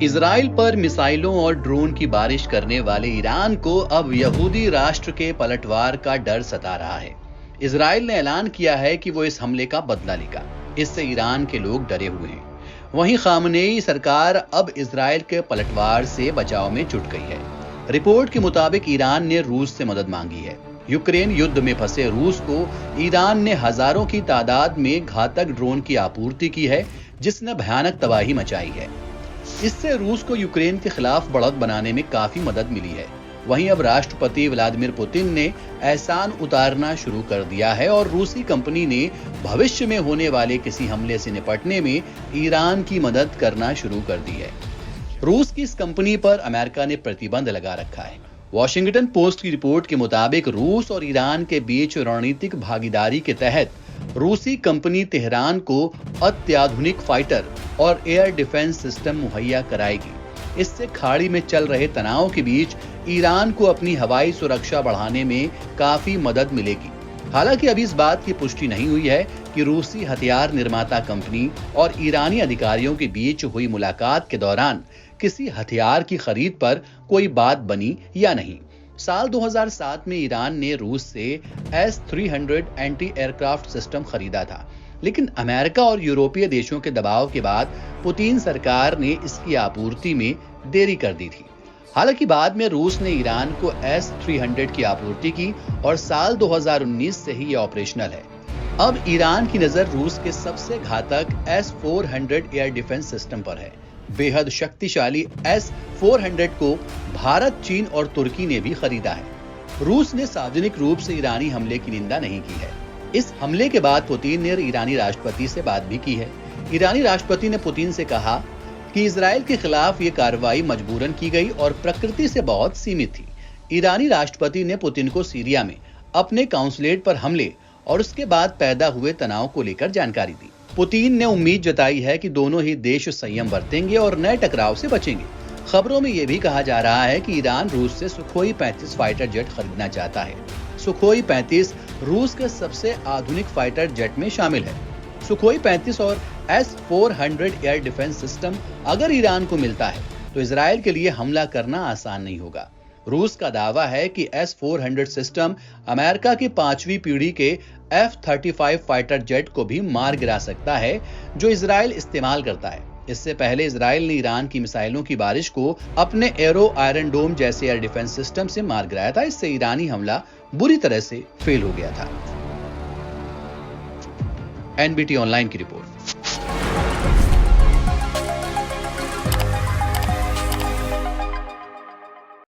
Israel पर मिसाइलों और ड्रोन की बारिश करने वाले ईरान को अब यहूदी राष्ट्र के पलटवार का डर सता रहा है। इजराइल ने ऐलान किया है कि वो इस हमले का बदला लेगा। इससे ईरान के लोग डरे हुए हैं। वहीं खामनेई सरकार अब इजराइल के पलटवार से बचाव में जुट गई है। रिपोर्ट के मुताबिक ईरान ने रूस से मदद मांगी है। यूक्रेन युद्ध में फंसे रूस को ईरान ने हजारों की तादाद में घातक ड्रोन की आपूर्ति की है, जिसने भयानक तबाही मचाई है। इससे रूस को यूक्रेन के खिलाफ बढ़त बनाने में काफी मदद मिली है। वहीं अब राष्ट्रपति व्लादिमीर पुतिन ने एहसान उतारना शुरू कर दिया है और रूसी कंपनी ने भविष्य में होने वाले किसी हमले से निपटने में ईरान की मदद करना शुरू कर दी है। रूस की इस कंपनी पर अमेरिका ने प्रतिबंध लगा रखा है। वॉशिंगटन पोस्ट की रिपोर्ट के मुताबिक रूस और ईरान के बीच रणनीतिक भागीदारी के तहत रूसी कंपनी तेहरान को अत्याधुनिक फाइटर और एयर डिफेंस सिस्टम मुहैया कराएगी। इससे खाड़ी में चल रहे तनाव के बीच ईरान को अपनी हवाई सुरक्षा बढ़ाने में काफी मदद मिलेगी। हालांकि अभी इस बात की पुष्टि नहीं हुई है कि रूसी हथियार निर्माता कंपनी और ईरानी अधिकारियों के बीच हुई मुलाकात के दौरान किसी हथियार की खरीद पर कोई बात बनी या नहीं। साल 2007 में ईरान ने रूस से S-300 एंटी एयरक्राफ्ट सिस्टम खरीदा था, लेकिन अमेरिका और यूरोपीय देशों के दबाव के बाद पुतिन सरकार ने इसकी आपूर्ति में देरी कर दी थी। हालांकि बाद में रूस ने ईरान को S-300 की आपूर्ति की और साल 2019 से ही यह ऑपरेशनल है। अब ईरान की नजर रूस के सबसे घातक S-400 एयर डिफेंस सिस्टम पर है। बेहद शक्तिशाली S-400 को भारत, चीन और तुर्की ने भी खरीदा है। रूस ने सार्वजनिक रूप से ईरानी हमले की निंदा नहीं की है। इस हमले के बाद पुतिन ने ईरानी राष्ट्रपति से बात भी की है। ईरानी राष्ट्रपति ने पुतिन से कहा कि इजराइल के खिलाफ ये कार्रवाई मजबूरन की गई और प्रकृति से बहुत सीमित थी। ईरानी राष्ट्रपति ने पुतिन को सीरिया में अपने काउंसलेट पर हमले और उसके बाद पैदा हुए तनाव को लेकर जानकारी दी। पुतिन ने उम्मीद जताई है कि दोनों ही देश संयम बरतेंगे और नए टकराव से बचेंगे। खबरों में यह भी कहा जा रहा है कि ईरान रूस से सुखोई 35 फाइटर जेट खरीदना चाहता है। सुखोई 35 रूस के सबसे आधुनिक फाइटर जेट में शामिल है। सुखोई 35 और S-400 एयर डिफेंस सिस्टम अगर ईरान को मिलता है तो इजराइल के लिए हमला करना आसान नहीं होगा। रूस का दावा है कि S-400 सिस्टम अमेरिका की 5वीं पीढ़ी के F-35 फाइटर जेट को भी मार गिरा सकता है, जो इजराइल इस्तेमाल करता है। इससे पहले इजराइल ने ईरान की मिसाइलों की बारिश को अपने एरो आयरन डोम जैसे एयर डिफेंस सिस्टम से मार गिराया था। इससे ईरानी हमला बुरी तरह से फेल हो गया था। NBT ऑनलाइन की रिपोर्ट।